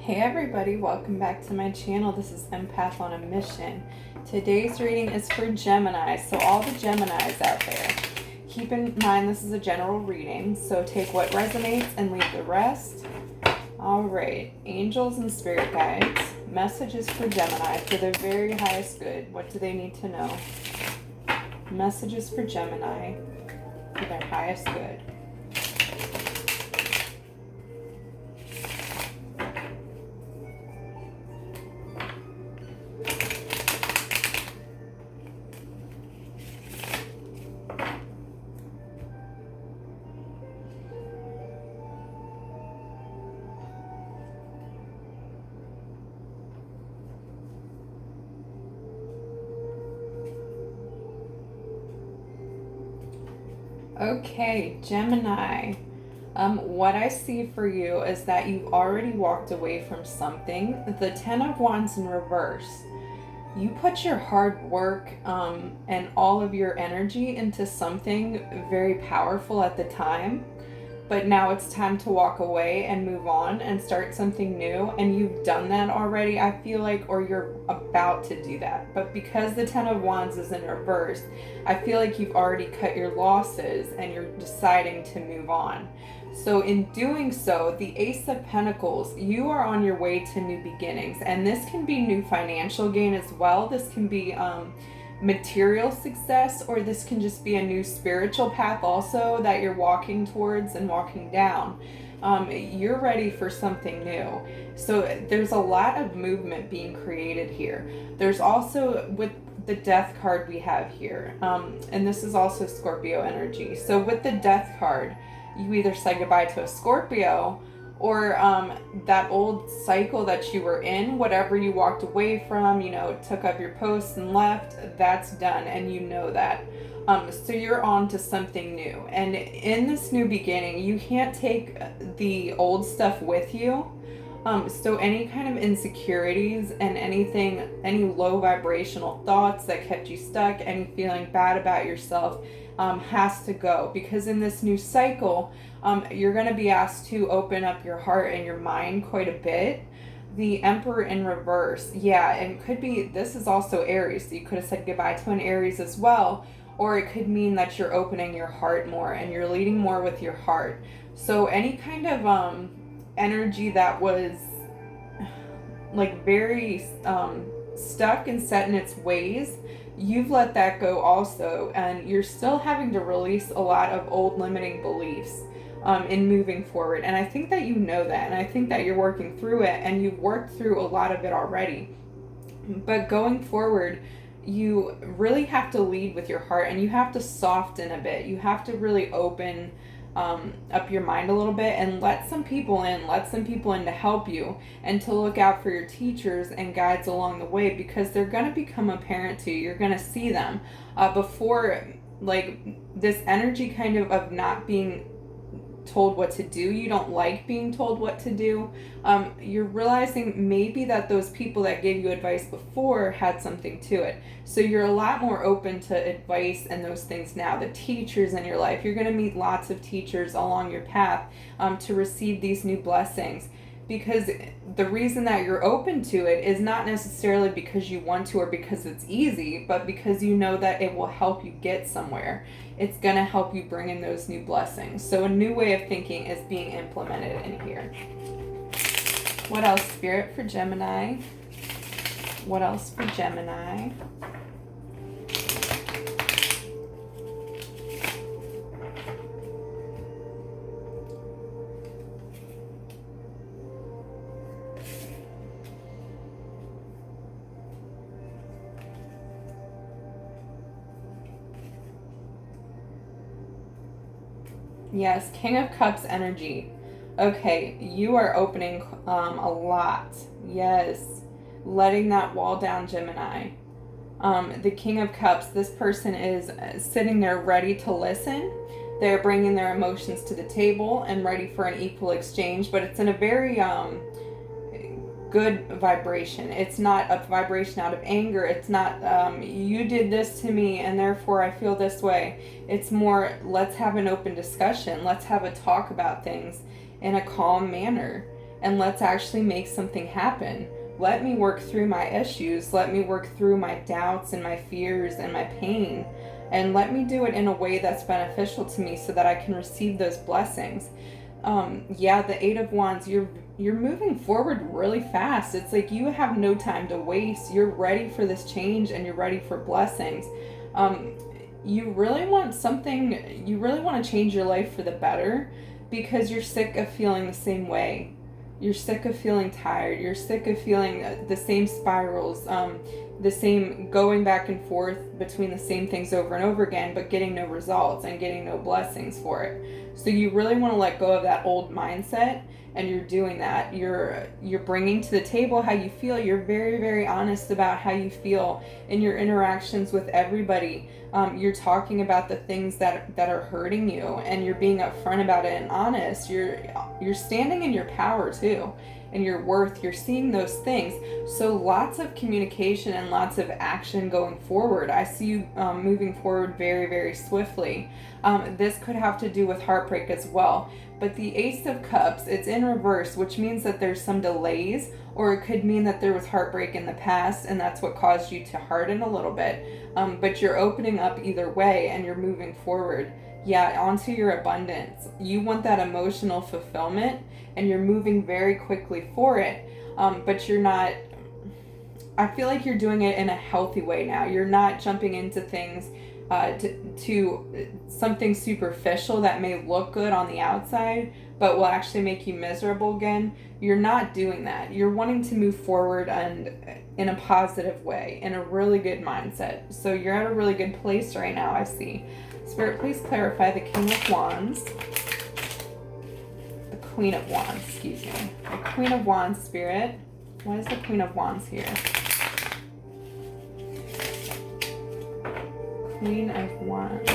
Hey everybody, welcome back to my channel. This is Empath on a Mission. Today's reading is for Gemini, so all the Geminis out there, keep in mind this is a general reading, so take what resonates and leave the rest. Alright, angels and spirit guides, messages for Gemini for their very highest good. What do they need to know? Messages for Gemini for their highest good. Okay, Gemini, what I see for you is that you've already walked away from something. The Ten of Wands in reverse. You put your hard work and all of your energy into something very powerful at the time, but now it's time to walk away and move on and start something new, and you've done that already, I feel like, or you're about to do that. But because the Ten of Wands is in reverse, I feel like you've already cut your losses and you're deciding to move on. So in doing so, the Ace of Pentacles, you are on your way to new beginnings, and this can be new financial gain as well. This can be material success, or this can just be a new spiritual path also that you're walking towards and walking down. You're ready for something new. So there's a lot of movement being created here. There's also, with the Death card we have here, and this is also Scorpio energy. So with the Death card, you either say goodbye to a Scorpio, or that old cycle that you were in, whatever you walked away from, took up your posts and left, that's done, and you know that. So you're on to something new. And in this new beginning, you can't take the old stuff with you. So any kind of insecurities and anything, any low vibrational thoughts that kept you stuck, any feeling bad about yourself, has to go, because in this new cycle, you're going to be asked to open up your heart and your mind quite a bit. The Emperor in reverse, yeah, and it could be, this is also Aries, so you could have said goodbye to an Aries as well, or it could mean that you're opening your heart more and you're leading more with your heart. So any kind of energy that was like very stuck and set in its ways, you've let that go also, and you're still having to release a lot of old limiting beliefs in moving forward. And I think that you know that, and I think that you're working through it, and you've worked through a lot of it already. But going forward, you really have to lead with your heart, and you have to soften a bit. You have to really open up your mind a little bit and let some people in to help you, and to look out for your teachers and guides along the way, because they're going to become apparent to you. You're going to see them before, like, this energy kind of not being told what to do. You don't like being told what to do. You're realizing maybe that those people that gave you advice before had something to it. So you're a lot more open to advice and those things now. The teachers in your life, you're going to meet lots of teachers along your path to receive these new blessings. Because the reason that you're open to it is not necessarily because you want to or because it's easy, but because you know that it will help you get somewhere. It's going to help you bring in those new blessings. So a new way of thinking is being implemented in here. What else, Spirit, for Gemini? What else for Gemini? Yes, King of Cups energy. Okay, you are opening a lot. Yes, letting that wall down, Gemini. The King of Cups, this person is sitting there ready to listen. They're bringing their emotions to the table and ready for an equal exchange, but it's in a very good vibration. It's not a vibration out of anger. It's not you did this to me and therefore I feel this way. It's more, let's have an open discussion. Let's have a talk about things in a calm manner. and let's actually make something happen. Let me work through my issues. Let me work through my doubts and my fears and my pain. And let me do it in a way that's beneficial to me so that I can receive those blessings. Yeah, the Eight of Wands, you're moving forward really fast. It's like you have no time to waste. You're ready for this change and you're ready for blessings. You really want to change your life for the better because you're sick of feeling the same way. You're sick of feeling tired. You're sick of feeling the same spirals, the same going back and forth between the same things over and over again, but getting no results and getting no blessings for it. So you really want to let go of that old mindset, and you're doing that. You're bringing to the table how you feel. You're very, very honest about how you feel in your interactions with everybody. You're talking about the things that are hurting you, and you're being upfront about it and honest. You're standing in your power too, and your worth. You're seeing those things. So lots of communication and lots of action going forward. I see you moving forward very, very swiftly. This could have to do with heartbreak as well. But the Ace of Cups, it's in reverse, which means that there's some delays, or it could mean that there was heartbreak in the past and that's what caused you to harden a little bit. But you're opening up either way and you're moving forward. Yeah, onto your abundance. You want that emotional fulfillment and you're moving very quickly for it. But you're not, I feel like you're doing it in a healthy way now. You're not jumping into things to something superficial that may look good on the outside but will actually make you miserable again. You're not doing that. You're wanting to move forward and in a positive way, in a really good mindset. So you're at a really good place right now, I see. Spirit, please clarify the King of Wands. The Queen of Wands, excuse me. The Queen of Wands, Spirit. Why is the Queen of Wands here? Queen of Wands.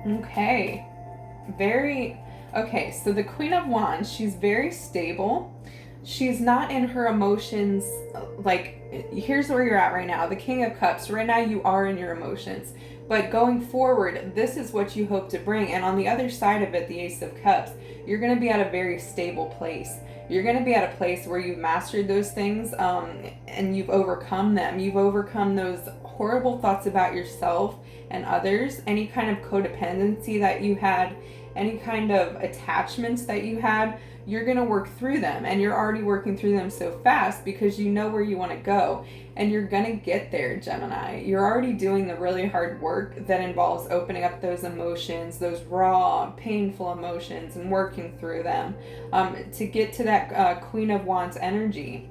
Okay. Okay, so the Queen of Wands, she's very stable. She's not in her emotions. Like, here's where you're at right now. The King of Cups, right now you are in your emotions. But going forward, this is what you hope to bring. And on the other side of it, the Ace of Cups, you're going to be at a very stable place. You're going to be at a place where you've mastered those things and you've overcome them. You've overcome those horrible thoughts about yourself and others, any kind of codependency that you had, any kind of attachments that you had. You're going to work through them, and you're already working through them so fast because you know where you want to go, and you're going to get there, Gemini. You're already doing the really hard work that involves opening up those emotions, those raw, painful emotions, and working through them to get to that Queen of Wands energy.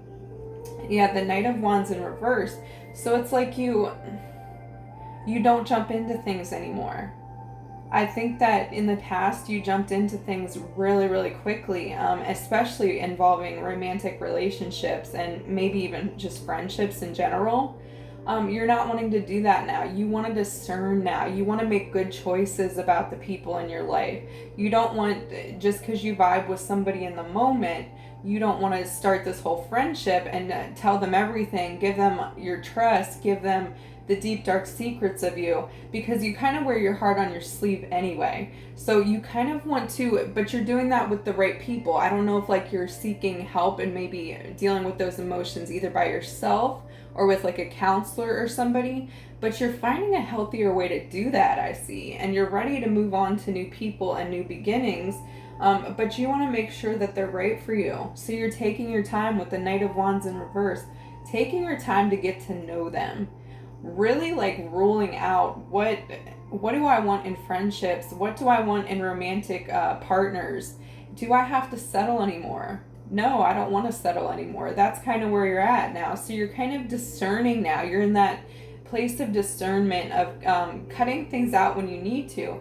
Yeah, the Knight of Wands in reverse. So it's like you don't jump into things anymore. I think that in the past you jumped into things really, really quickly, especially involving romantic relationships and maybe even just friendships in general. You're not wanting to do that now. You want to discern now. You want to make good choices about the people in your life. You don't want, just because you vibe with somebody in the moment, you don't want to start this whole friendship and tell them everything, give them your trust, give them the deep dark secrets of you, because you kind of wear your heart on your sleeve anyway. So you kind of want to, but you're doing that with the right people. I don't know if like you're seeking help and maybe dealing with those emotions either by yourself or with like a counselor or somebody, but you're finding a healthier way to do that, I see, and you're ready to move on to new people and new beginnings. But you want to make sure that they're right for you. So you're taking your time with the Knight of Wands in reverse, taking your time to get to know them. Really like ruling out what do I want in friendships? What do I want in romantic partners? Do I have to settle anymore? No, I don't want to settle anymore. That's kind of where you're at now. So you're kind of discerning now. You're in that place of discernment of cutting things out when you need to.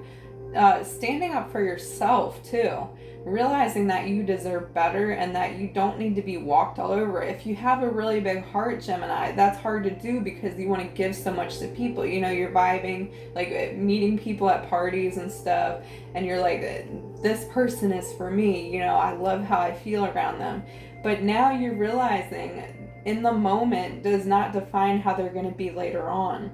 Standing up for yourself too, realizing that you deserve better and that you don't need to be walked all over. If you have a really big heart, Gemini, that's hard to do because you want to give so much to people. You know, you're vibing, like meeting people at parties and stuff, and you're like, this person is for me. You know, I love how I feel around them. But now you're realizing in the moment does not define how they're going to be later on.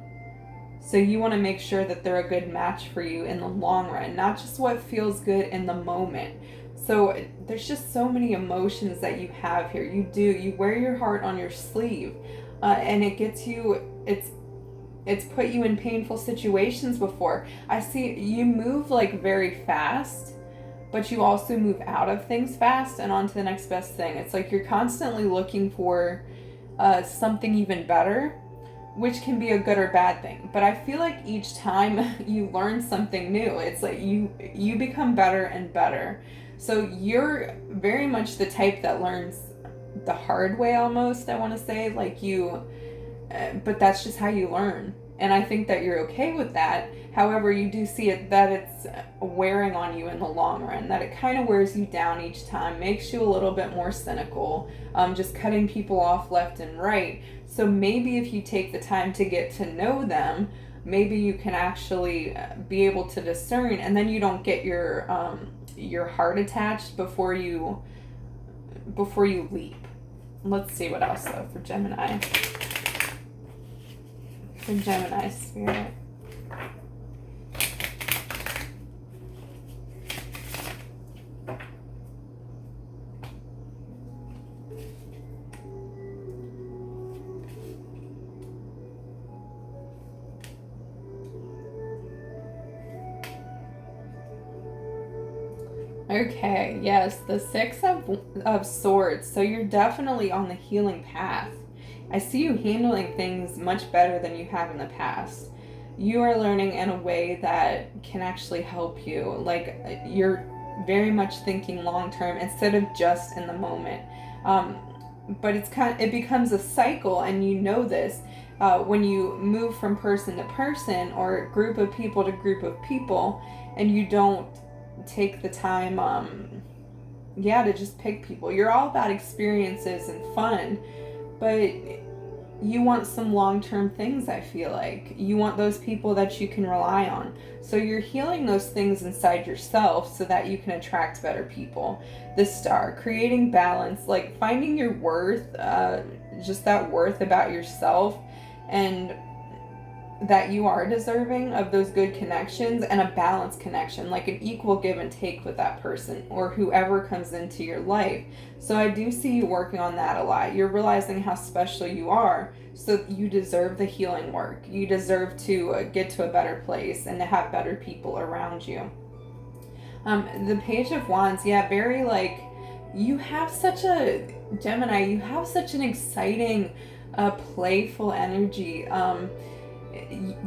So you want to make sure that they're a good match for you in the long run, not just what feels good in the moment. So there's just so many emotions that you have here. You wear your heart on your sleeve, and it gets you, it's put you in painful situations before. I see you move like very fast, but you also move out of things fast and on to the next best thing. It's like you're constantly looking for something even better, which can be a good or bad thing. But I feel like each time you learn something new, it's like you become better and better. So you're very much the type that learns the hard way almost, I want to say, like but that's just how you learn. And I think that you're okay with that. However, you do see it that it's wearing on you in the long run, that it kind of wears you down each time, makes you a little bit more cynical, just cutting people off left and right. So maybe if you take the time to get to know them, maybe you can actually be able to discern, and then you don't get your heart attached before you leap. Let's see what else though for Gemini. For Gemini spirit. Okay, yes, the Six of Swords. So you're definitely on the healing path. I see you handling things much better than you have in the past. You are learning in a way that can actually help you. Like you're very much thinking long term instead of just in the moment. But it becomes a cycle, and you know this when you move from person to person or group of people to group of people, and you don't take the time to just pick people. You're all about experiences and fun, but you want some long-term things. I feel like you want those people that you can rely on. So you're healing those things inside yourself so that you can attract better people. The Star, creating balance, like finding your worth, just that worth about yourself, and that you are deserving of those good connections, and a balanced connection, like an equal give and take with that person or whoever comes into your life. So I do see you working on that a lot. You're realizing how special you are, so you deserve the healing work. You deserve to get to a better place and to have better people around you. The Page of Wands, very like, you have such a, Gemini, you have such an exciting, playful energy.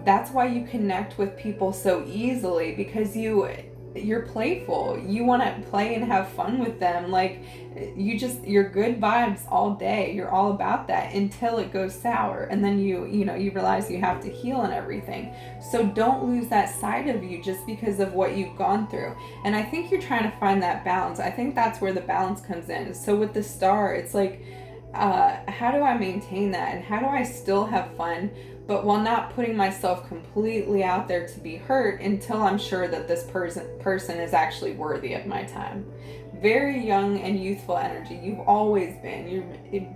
That's why you connect with people so easily, because you're playful. You want to play and have fun with them. Like you're good vibes all day. You're all about that until it goes sour, and then you realize you have to heal and everything. So don't lose that side of you just because of what you've gone through. And I think you're trying to find that balance. I think that's where the balance comes in. So with the Star, it's like, how do I maintain that, and how do I still have fun, but while not putting myself completely out there to be hurt until I'm sure that this person is actually worthy of my time. Very young and youthful energy. You've always been. You're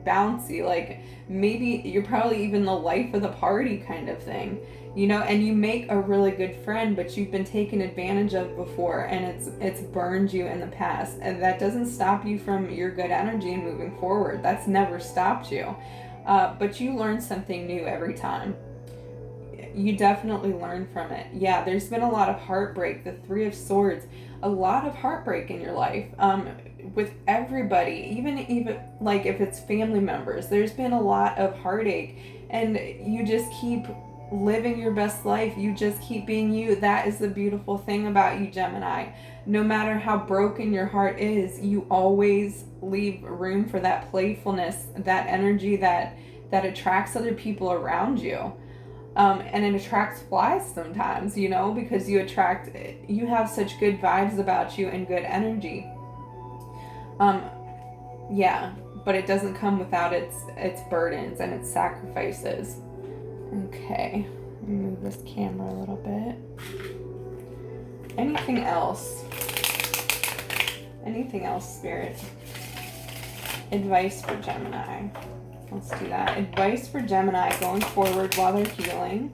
bouncy, like maybe you're probably even the life of the party kind of thing, and you make a really good friend, but you've been taken advantage of before, and it's burned you in the past. And that doesn't stop you from your good energy and moving forward. That's never stopped you. But you learn something new every time. You definitely learn from it. Yeah, there's been a lot of heartbreak. The Three of Swords, a lot of heartbreak in your life. With everybody, even like if it's family members, there's been a lot of heartache, and you just keep living your best life. You just keep being you. That is the beautiful thing about you, Gemini. No matter how broken your heart is, you always leave room for that playfulness, that energy that attracts other people around you. And it attracts flies sometimes, because you have such good vibes about you and good energy. But it doesn't come without its burdens and its sacrifices. Okay, move this camera a little bit. Anything else? Anything else, Spirit? Advice for Gemini. Let's do that. Advice for Gemini going forward while they're healing.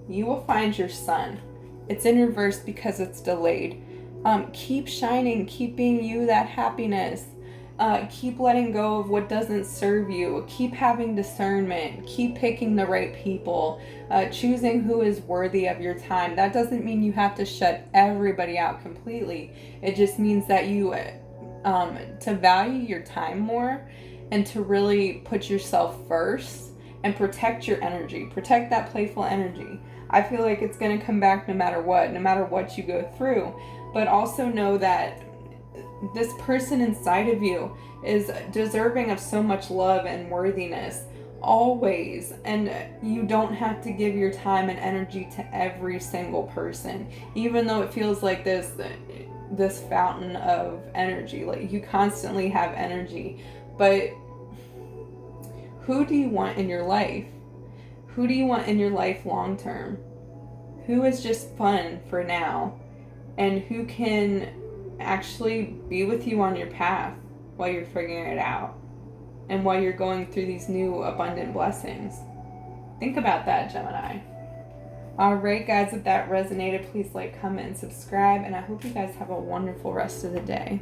You will find your sun. It's in reverse because it's delayed. Keep shining. Keep being you, that happiness. Keep letting go of what doesn't serve you. Keep having discernment. Keep picking the right people. Choosing who is worthy of your time. That doesn't mean you have to shut everybody out completely. It just means that you to value your time more and to really put yourself first and protect your energy. Protect that playful energy. I feel like it's going to come back no matter what you go through. But also know that this person inside of you is deserving of so much love and worthiness always, and you don't have to give your time and energy to every single person, even though it feels like this fountain of energy. Like, you constantly have energy, but who do you want in your life? Who do you want in your life long term? Who is just fun for now? And who can actually be with you on your path while you're figuring it out and while you're going through these new abundant blessings? Think about that, Gemini. Alright guys, if that resonated, please like, comment, and subscribe, and I hope you guys have a wonderful rest of the day.